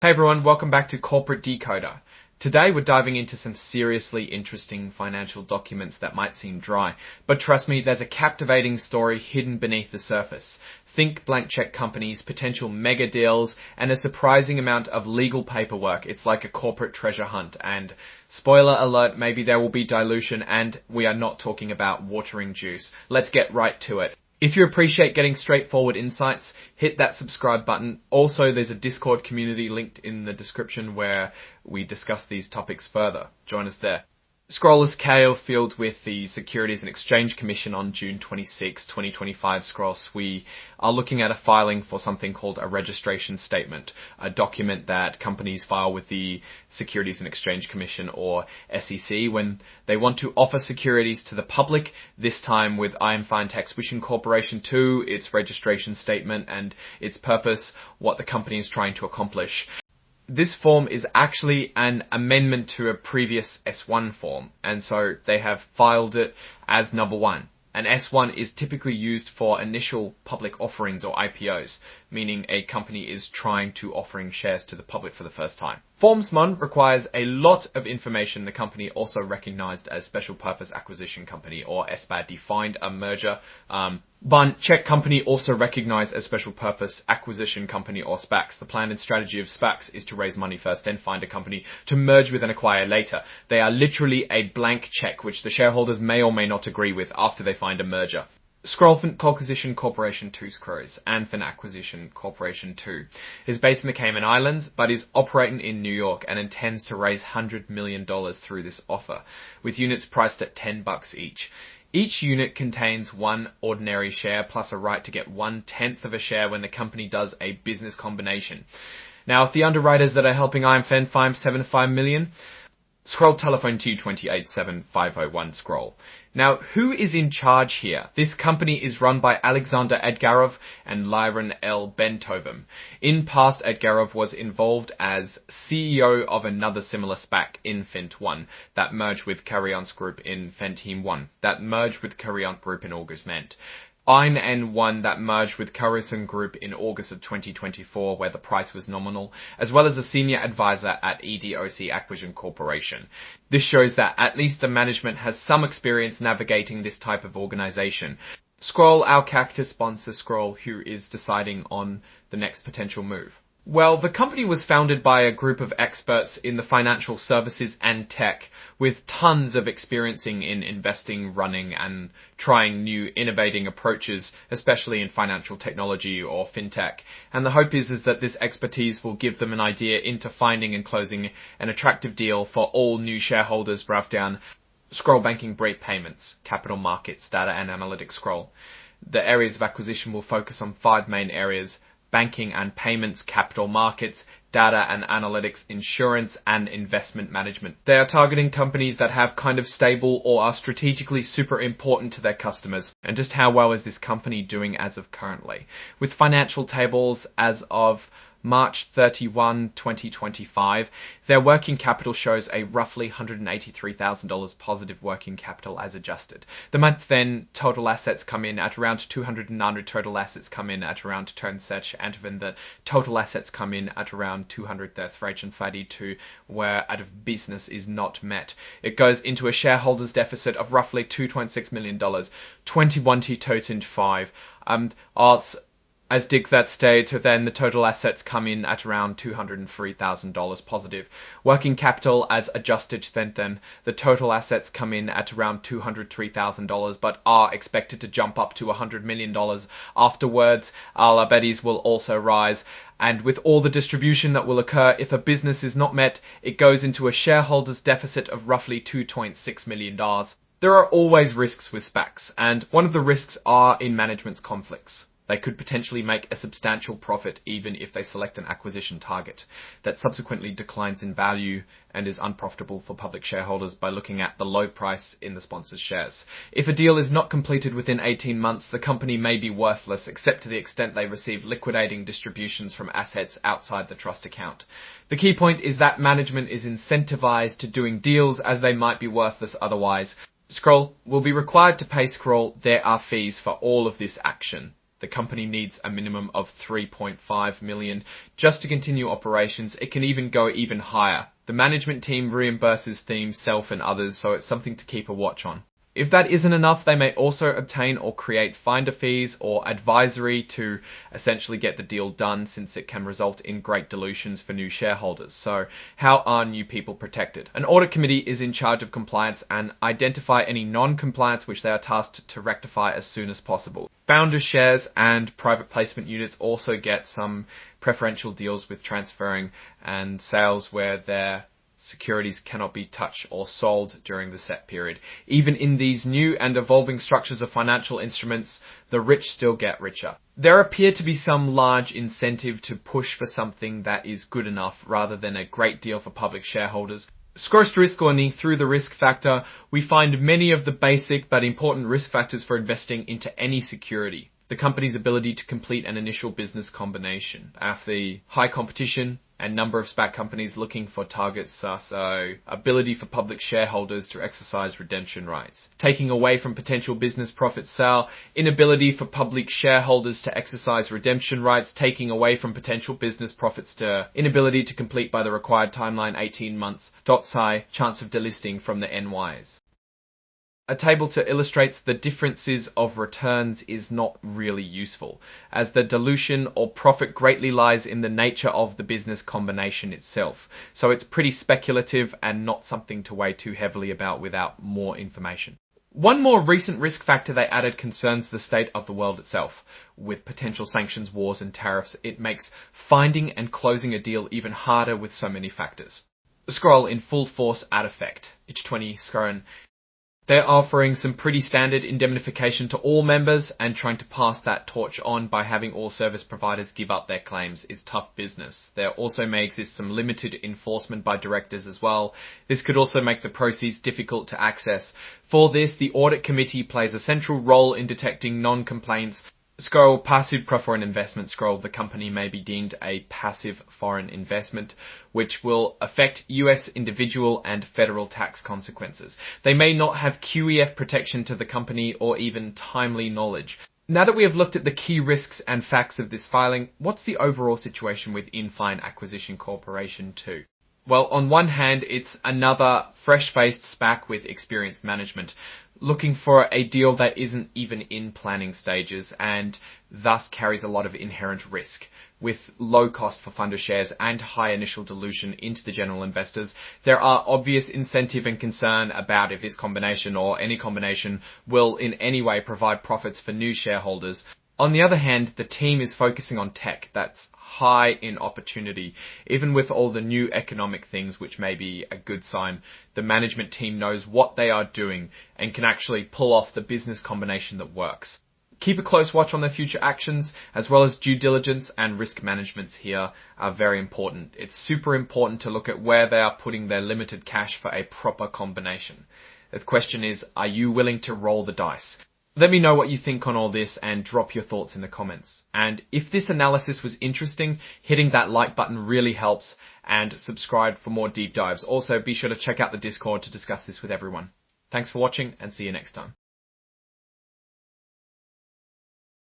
Hey everyone, welcome back to Corporate Decoder. Today we're diving into some seriously interesting financial documents that might seem dry, but trust me, there's a captivating story hidden beneath the surface. Think blank check companies, potential mega deals, and a surprising amount of legal paperwork. It's like a corporate treasure hunt, and spoiler alert, maybe there will be dilution, and we are not talking about watering juice. Let's get right to it. If you appreciate getting straightforward insights, hit that subscribe button. Also, there's a Discord community linked in the description where we discuss these topics further. Join us there. Scroll is KO filed with the Securities and Exchange Commission on June 26, 2025. Scrolls, we are looking at a filing for something called a registration statement, a document that companies file with the Securities and Exchange Commission or SEC when they want to offer securities to the public, this time with INFINT Accession Corporation 2, its registration statement and its purpose, what the company is trying to accomplish. This form is actually an amendment to a previous S1 form, and so they have filed it as number 1. An S1 is typically used for initial public offerings or IPOs, meaning a company is trying to offering shares to the public for the first time. Form S1 requires a lot of information. The company also recognized as Special Purpose Acquisition Company or SPAC defined a merger. Bun check company also recognized as Special Purpose Acquisition Company or SPACs. The plan and strategy of SPACs is to raise money first, then find a company to merge with and acquire later. They are literally a blank check, which the shareholders may or may not agree with after they find a merger. INFINT Acquisition Corporation 2 Screws, INFINT Acquisition Corporation 2, is based in the Cayman Islands, but is operating in New York and intends to raise $100 million through this offer, with units priced at $10 each. Each unit contains one ordinary share plus a right to get 1/10 of a share when the company does a business combination. Now, if the underwriters that are helping INFINT find $75 million, scroll telephone to 2877501 scroll. Now, who is in charge here? This company is run by Alexander Edgarov and Lyron L. Bentovim. In past, Edgarov was involved as CEO of another similar SPAC, INFINT 1, that merged with Carion's group in Fentim 1, that merged with Carion Group in August meant. IN1 that merged with Carison Group in August of 2024 where the price was nominal, as well as a senior advisor at EDOC Acquisition Corporation. This shows that at least the management has some experience navigating this type of organization. Scroll our cactus sponsor Scroll, who is deciding on the next potential move. Well, the company was founded by a group of experts in the financial services and tech with tons of experience in investing, running and trying new innovating approaches, especially in financial technology or fintech. And the hope is that this expertise will give them an idea into finding and closing an attractive deal for all new shareholders. Break down Scroll banking, break payments, capital markets, data and analytics. Scroll. The areas of acquisition will focus on 5 main areas: banking and payments, capital markets, data and analytics, insurance, and investment management. They are targeting companies that have kind of stable or are strategically super important to their customers. And just how well is this company doing as of currently? With financial tables as of March 31, 2025, their working capital shows a roughly $183,000 positive working capital as adjusted. The month then total assets come in at around 290, total assets come in at around 206, and then the total assets come in at around 232, where out of business is not met. It goes into a shareholders deficit of roughly $2.6 million, 21.5. As dig that state, then the total assets come in at around $203,000 positive. Working capital as adjusted, then the total assets come in at around $203,000, but are expected to jump up to $100 million afterwards. Our betties will also rise. And with all the distribution that will occur if a business is not met, it goes into a shareholders deficit of roughly $2.6 million. There are always risks with SPACs, and one of the risks are in management's conflicts. They could potentially make a substantial profit even if they select an acquisition target that subsequently declines in value and is unprofitable for public shareholders by looking at the low price in the sponsor's shares. If a deal is not completed within 18 months, the company may be worthless except to the extent they receive liquidating distributions from assets outside the trust account. The key point is that management is incentivized to doing deals as they might be worthless otherwise. Scroll will be required to pay Scroll. There are fees for all of this action. The company needs a minimum of 3.5 million just to continue operations. It can even go even higher. The management team reimburses themes, self and others, so it's something to keep a watch on. If that isn't enough, they may also obtain or create finder fees or advisory to essentially get the deal done, since it can result in great dilutions for new shareholders. So how are new people protected? An audit committee is in charge of compliance and identify any non-compliance which they are tasked to rectify as soon as possible. Founder shares and private placement units also get some preferential deals with transferring and sales where their securities cannot be touched or sold during the set period. Even in these new and evolving structures of financial instruments, the rich still get richer. There appear to be some large incentive to push for something that is good enough rather than a great deal for public shareholders. Scores risk earning through the risk factor, we find many of the basic but important risk factors for investing into any security. The company's ability to complete an initial business combination. After the high competition and number of SPAC companies looking for targets, so ability for public shareholders to exercise redemption rights. Taking away from potential business profit sale, inability for public shareholders to exercise redemption rights, taking away from potential business profits to inability to complete by the required timeline 18 months, .sci, chance of delisting from the NYs. A table to illustrate the differences of returns is not really useful, as the dilution or profit greatly lies in the nature of the business combination itself. So it's pretty speculative and not something to weigh too heavily about without more information. One more recent risk factor they added concerns the state of the world itself. With potential sanctions, wars and tariffs, it makes finding and closing a deal even harder with so many factors. Scroll in full force at effect. Itch 20 scrolling. They're offering some pretty standard indemnification to all members, and trying to pass that torch on by having all service providers give up their claims is tough business. There also may exist some limited enforcement by directors as well. This could also make the proceeds difficult to access. For this, the audit committee plays a central role in detecting non-complaints. Scroll passive foreign investment. Scroll the company may be deemed a passive foreign investment, which will affect US individual and federal tax consequences. They may not have QEF protection to the company or even timely knowledge. Now that we have looked at the key risks and facts of this filing, what's the overall situation with INFINT Acquisition Corporation 2? Well, on one hand, it's another fresh-faced SPAC with experienced management, looking for a deal that isn't even in planning stages and thus carries a lot of inherent risk. With low cost for funder shares and high initial dilution into the general investors, there are obvious incentive and concern about if this combination or any combination will in any way provide profits for new shareholders. On the other hand, the team is focusing on tech that's high in opportunity. Even with all the new economic things, which may be a good sign, the management team knows what they are doing and can actually pull off the business combination that works. Keep a close watch on their future actions, as well as due diligence and risk management here are very important. It's super important to look at where they are putting their limited cash for a proper combination. The question is, are you willing to roll the dice? Let me know what you think on all this and drop your thoughts in the comments. And if this analysis was interesting, hitting that like button really helps, and subscribe for more deep dives. Also, be sure to check out the Discord to discuss this with everyone. Thanks for watching, and see you next time.